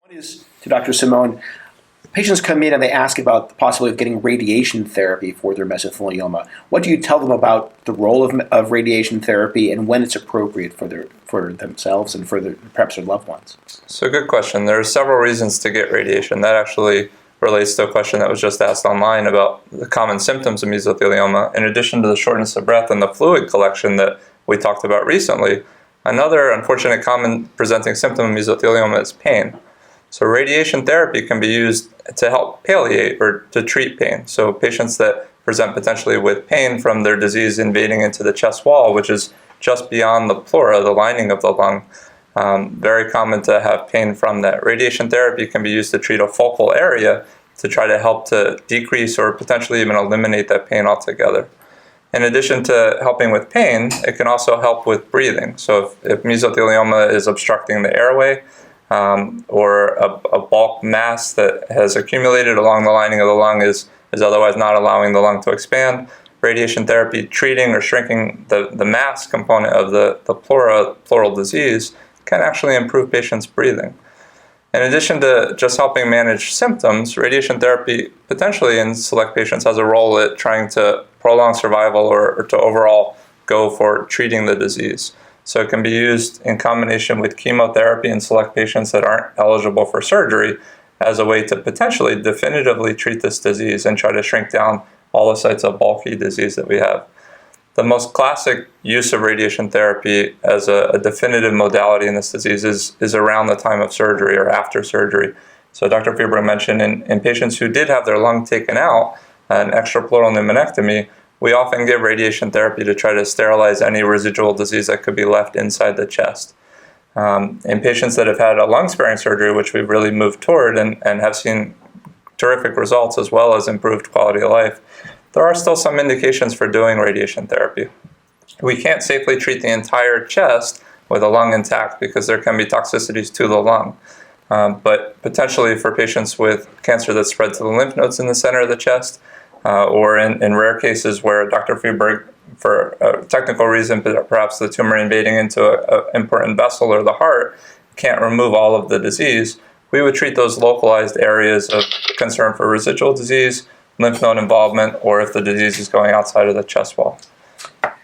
One is to Dr. Simone. Patients come in and they ask about the possibility of getting radiation therapy for their mesothelioma. What do you tell them about the role of radiation therapy and when it's appropriate for themselves and for perhaps their loved ones? So good question. There are several reasons to get radiation. That actually relates to a question that was just asked online about the common symptoms of mesothelioma. In addition to the shortness of breath and the fluid collection that we talked about recently, another unfortunate common presenting symptom of mesothelioma is pain. So radiation therapy can be used to help palliate or to treat pain. So patients that present potentially with pain from their disease invading into the chest wall, which is just beyond the pleura, the lining of the lung, very common to have pain from that. Radiation therapy can be used to treat a focal area to try to help to decrease or potentially even eliminate that pain altogether. In addition to helping with pain, it can also help with breathing. So if mesothelioma is obstructing the airway, or a bulk mass that has accumulated along the lining of the lung is otherwise not allowing the lung to expand, radiation therapy treating or shrinking the mass component of the pleural disease can actually improve patients' breathing. In addition to just helping manage symptoms, radiation therapy potentially in select patients has a role at trying to prolong survival or to overall go for treating the disease. So it can be used in combination with chemotherapy in select patients that aren't eligible for surgery as a way to potentially definitively treat this disease and try to shrink down all the sites of bulky disease that we have. The most classic use of radiation therapy as a definitive modality in this disease is around the time of surgery or after surgery. So Dr. Fieber mentioned in patients who did have their lung taken out, an extrapleural pneumonectomy, we often give radiation therapy to try to sterilize any residual disease that could be left inside the chest. In patients that have had a lung-sparing surgery, which we've really moved toward and have seen terrific results as well as improved quality of life, there are still some indications for doing radiation therapy. We can't safely treat the entire chest with a lung intact because there can be toxicities to the lung. But potentially for patients with cancer that's spread to the lymph nodes in the center of the chest, or in rare cases where Dr. Freeberg, for a technical reason, perhaps the tumor invading into an important vessel or the heart, can't remove all of the disease, we would treat those localized areas of concern for residual disease, lymph node involvement, or if the disease is going outside of the chest wall.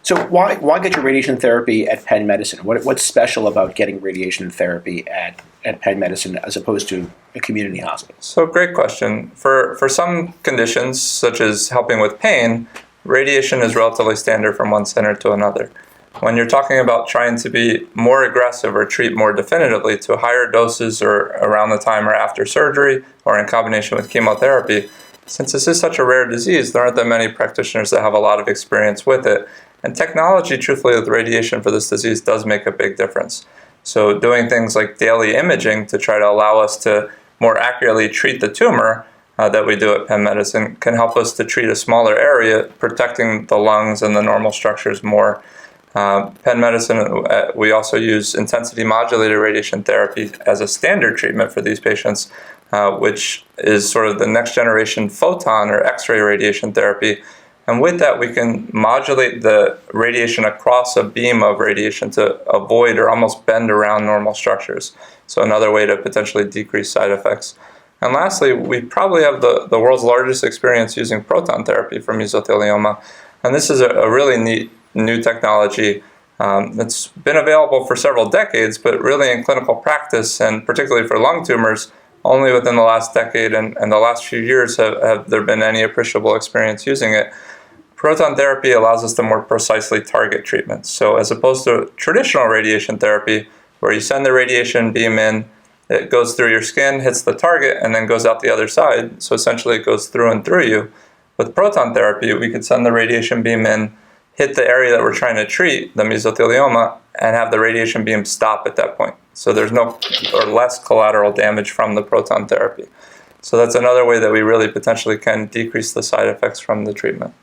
So why get your radiation therapy at Penn Medicine? What's special about getting radiation therapy at Penn Medicine as opposed to a community hospital? So great question. For some conditions, such as helping with pain, radiation is relatively standard from one center to another. When you're talking about trying to be more aggressive or treat more definitively to higher doses or around the time or after surgery or in combination with chemotherapy, since this is such a rare disease, there aren't that many practitioners that have a lot of experience with it. And technology, truthfully, with radiation for this disease does make a big difference. So doing things like daily imaging to try to allow us to more accurately treat the tumor that we do at Penn Medicine can help us to treat a smaller area, protecting the lungs and the normal structures more. Penn Medicine, we also use intensity-modulated radiation therapy as a standard treatment for these patients, which is sort of the next generation photon or X-ray radiation therapy. And with that, we can modulate the radiation across a beam of radiation to avoid or almost bend around normal structures. So another way to potentially decrease side effects. And lastly, we probably have the world's largest experience using proton therapy for mesothelioma. And this is a really neat new technology that's been available for several decades, but really in clinical practice, and particularly for lung tumors, only within the last decade and the last few years have there been any appreciable experience using it. Proton therapy allows us to more precisely target treatments. So as opposed to traditional radiation therapy, where you send the radiation beam in, it goes through your skin, hits the target, and then goes out the other side. So essentially it goes through and through you. With proton therapy, we could send the radiation beam in, hit the area that we're trying to treat, the mesothelioma, and have the radiation beam stop at that point. So there's no or less collateral damage from the proton therapy. So that's another way that we really potentially can decrease the side effects from the treatment.